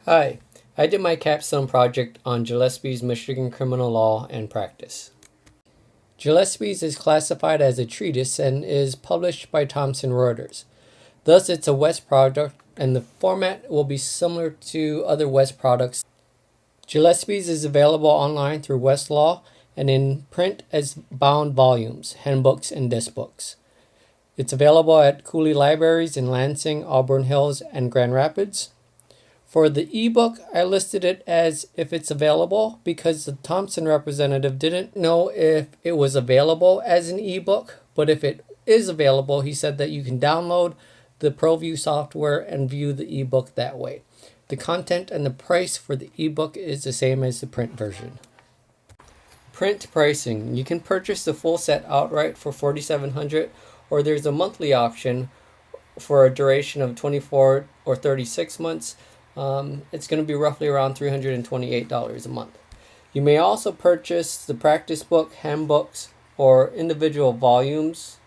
Hi, I did my capstone project on Gillespies, Michigan criminal law and practice. Gillespies is classified as a treatise and is published by Thomson Reuters. Thus, it's a West product, and the format will be similar to other West products. Gillespies is available online through Westlaw and in print as bound volumes, handbooks, and disc books. It's available at Cooley Libraries in Lansing, Auburn Hills, and Grand Rapids. For the ebook, I listed it as if it's available because the Thomson representative didn't know if it was available as an ebook, but if it is available, he said that you can download the ProView software and view the ebook that way. The content and the price for the ebook is the same as the print version. Print pricing. You can purchase the full set outright for $4,700, or there's a monthly option for a duration of 24 or 36 months. It's going to be roughly around $328 a month. You may also purchase the practice book, handbooks, or individual volumes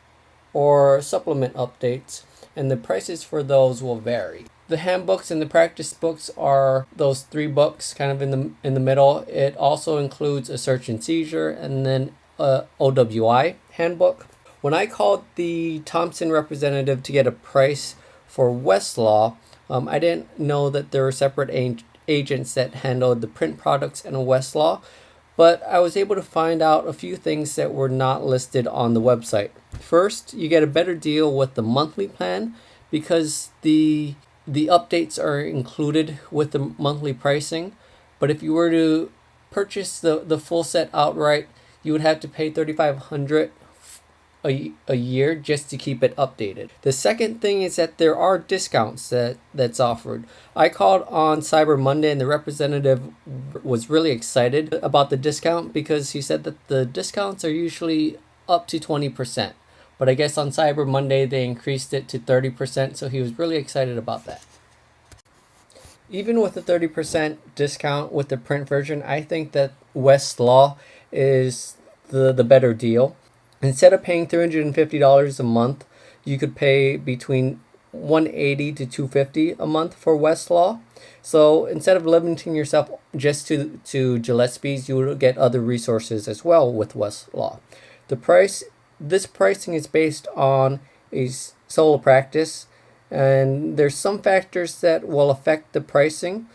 or supplement updates, and the prices for those will vary. The handbooks and the practice books are those three books kind of in the middle. It also includes a search and seizure and then a OWI handbook. When I called the Thomson representative to get a price for Westlaw, I didn't know that there were separate agents that handled the print products and Westlaw, but I was able to find out a few things that were not listed on the website. First, you get a better deal with the monthly plan because the updates are included with the monthly pricing. But if you were to purchase the full set outright, you would have to pay $3,500 a year just to keep it updated. The second thing is that there are discounts that's offered. I called on Cyber Monday and the representative was really excited about the discount because he said that the discounts are usually up to 20%. But I guess on Cyber Monday they increased it to 30%, so he was really excited about that. Even with the 30% discount with the print version, I think that Westlaw is the better deal. Instead of paying $350 a month, you could pay between $180 to $250 a month for Westlaw. So instead of limiting yourself just to Gillespies, you will get other resources as well with Westlaw. This pricing is based on a solo practice, and there's some factors that will affect the pricing,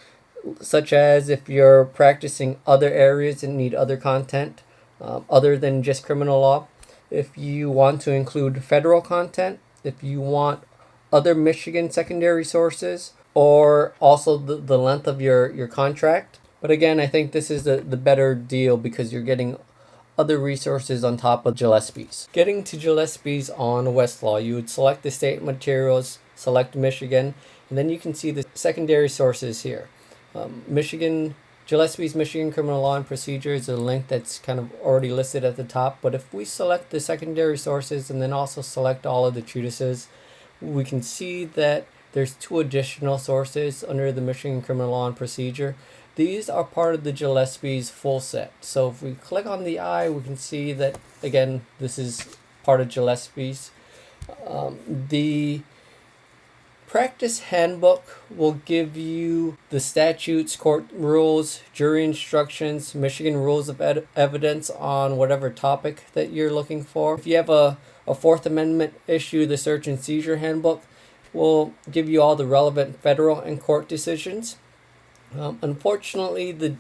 such as if you're practicing other areas and need other content other than just criminal law. If you want to include federal content, if you want other Michigan secondary sources, or also the length of your contract. But again, I think this is the better deal because you're getting other resources on top of Gillespies. Getting to Gillespies on Westlaw, you would select the state materials, select Michigan, and then you can see the secondary sources here. Gillespies Michigan Criminal Law and Procedure is a link that's kind of already listed at the top, but if we select the secondary sources and then also select all of the treatises, we can see that there's two additional sources under the Michigan Criminal Law and Procedure. These are part of the Gillespies full set. So if we click on the eye, we can see that, again, this is part of Gillespies. The Practice Handbook will give you the statutes, court rules, jury instructions, Michigan rules of evidence on whatever topic that you're looking for. If you have a Fourth Amendment issue, the Search and Seizure Handbook will give you all the relevant federal and court decisions. Unfortunately, the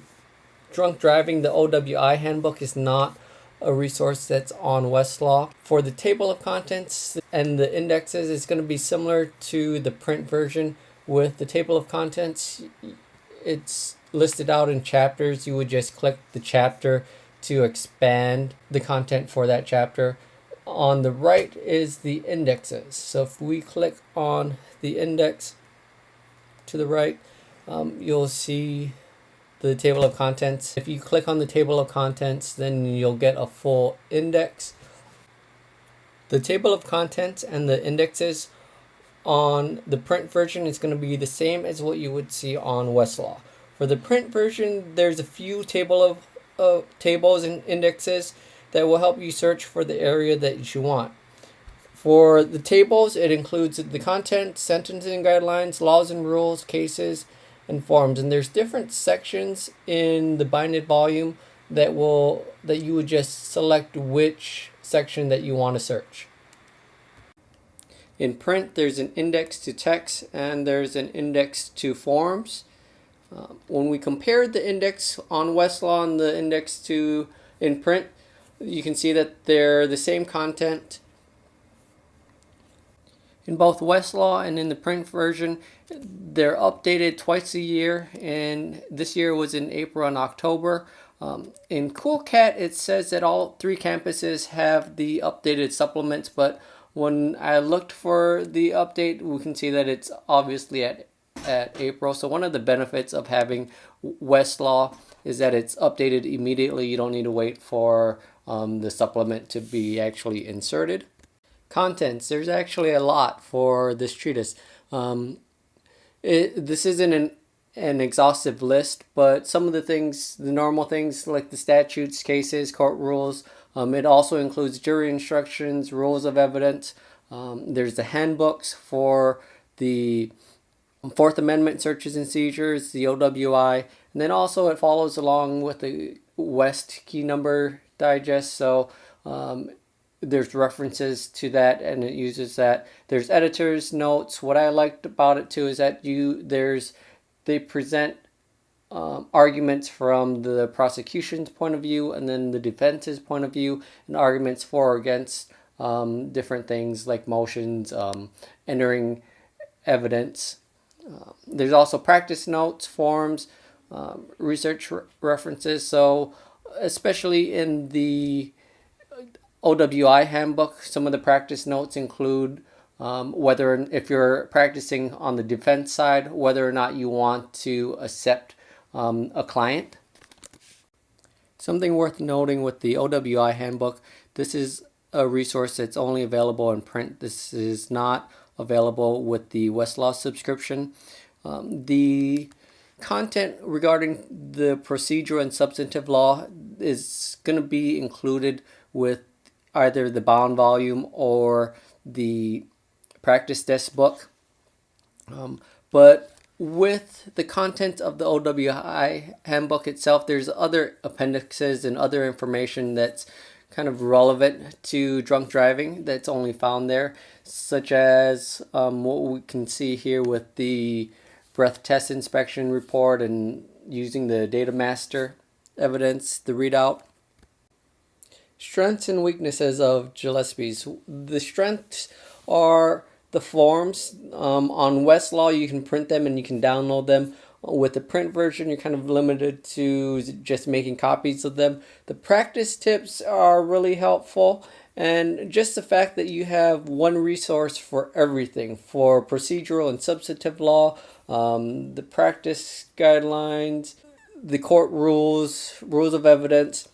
Drunk Driving, the OWI Handbook, is not a resource that's on Westlaw. For the table of contents and the indexes, it's going to be similar to the print version. With the table of contents, it's listed out in chapters. You would just click the chapter to expand the content for that chapter. On the right is the indexes. So if we click on the index to the right, you'll see the table of contents. If you click on the table of contents, then you'll get a full index. The table of contents and the indexes on the print version is going to be the same as what you would see on Westlaw. For the print version, there's a few tables and indexes that will help you search for the area that you want. For the tables, it includes the content, sentencing guidelines, laws and rules, cases, and forms, and there's different sections in the binded volume that you would just select which section that you want to search. In print, there's an index to text and there's an index to forms. When we compared the index on Westlaw and the index to in print, you can see that they're the same content. In both Westlaw and in the print version, they're updated twice a year, and this year was in April and October. In CoolCat, it says that all 3 campuses have the updated supplements, but when I looked for the update, we can see that it's obviously at April. So one of the benefits of having Westlaw is that it's updated immediately. You don't need to wait for the supplement to be actually inserted. Contents. There's actually a lot for this treatise. This isn't an exhaustive list, but some of the things, the normal things like the statutes, cases, court rules. It also includes jury instructions, rules of evidence. There's the handbooks for the Fourth Amendment searches and seizures, the OWI, and then also it follows along with the West Key Number Digest. So there's references to that, and it uses that. There's editor's notes. What I liked about it too is that they present arguments from the prosecution's point of view and then the defense's point of view, and arguments for or against different things like motions, entering evidence. There's also practice notes, forms, research references. So especially in the OWI handbook, some of the practice notes include whether, if you're practicing on the defense side, whether or not you want to accept a client. Something worth noting with the OWI handbook, this is a resource that's only available in print. This is not available with the Westlaw subscription. The content regarding the procedural and substantive law is going to be included with either the bound volume or the practice desk book. But with the content of the OWI handbook itself, there's other appendixes and other information that's kind of relevant to drunk driving that's only found there, such as what we can see here with the breath test inspection report and using the data master evidence, the readout. Strengths and weaknesses of Gillespies. The strengths are the forms. On Westlaw, you can print them and you can download them. With the print version, you're kind of limited to just making copies of them. The practice tips are really helpful, and just the fact that you have one resource for everything, for procedural and substantive law, the practice guidelines, the court rules, rules of evidence,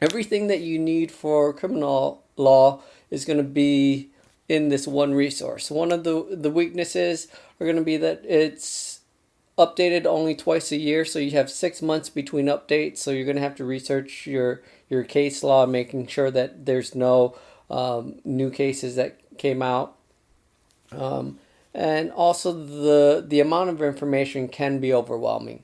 everything that you need for criminal law is going to be in this one resource. One of the weaknesses are going to be that it's updated only twice a year, so you have 6 months between updates, so you're going to have to research your case law, making sure that there's no new cases that came out. And also the amount of information can be overwhelming.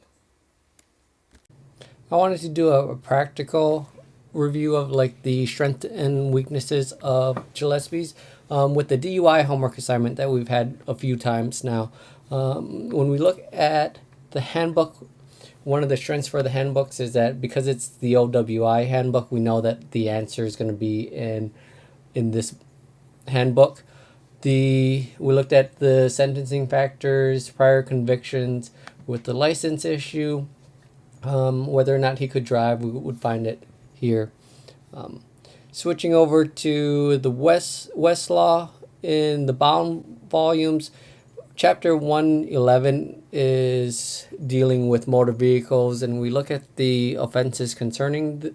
I wanted to do a practical review of like the strengths and weaknesses of Gillespies with the DUI homework assignment that we've had a few times now. When we look at the handbook, one of the strengths for the handbooks is that because it's the OWI handbook, we know that the answer is going to be in this handbook. We looked at the sentencing factors, prior convictions with the license issue, whether or not he could drive, we would find it here. Switching over to the Westlaw in the bound volumes, Chapter 111 is dealing with motor vehicles, and we look at the offenses concerning the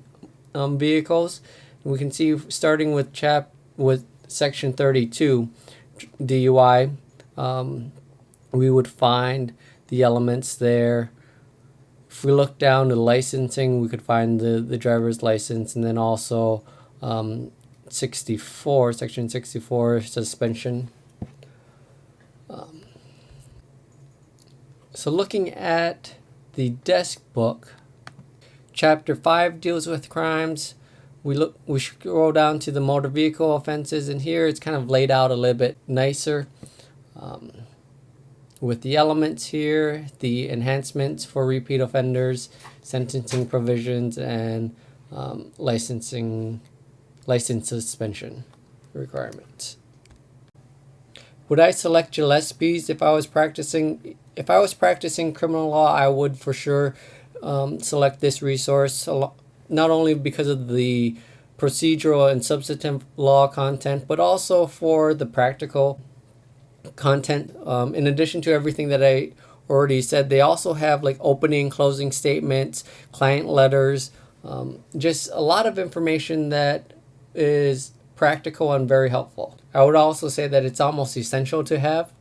vehicles. And we can see starting with Section 32, DUI, we would find the elements there. If we look down to licensing, we could find the driver's license, and then also Section 64, suspension. So looking at the desk book, Chapter 5 deals with crimes. We scroll down to the motor vehicle offenses, and here it's kind of laid out a little bit nicer with the elements here, the enhancements for repeat offenders, sentencing provisions, and license suspension requirements. Would I select Gillespies if I was practicing? If I was practicing criminal law, I would for sure select this resource, not only because of the procedural and substantive law content, but also for the practical content. In addition to everything that I already said, they also have like opening and closing statements, client letters, just a lot of information that is practical and very helpful. I would also say that it's almost essential to have.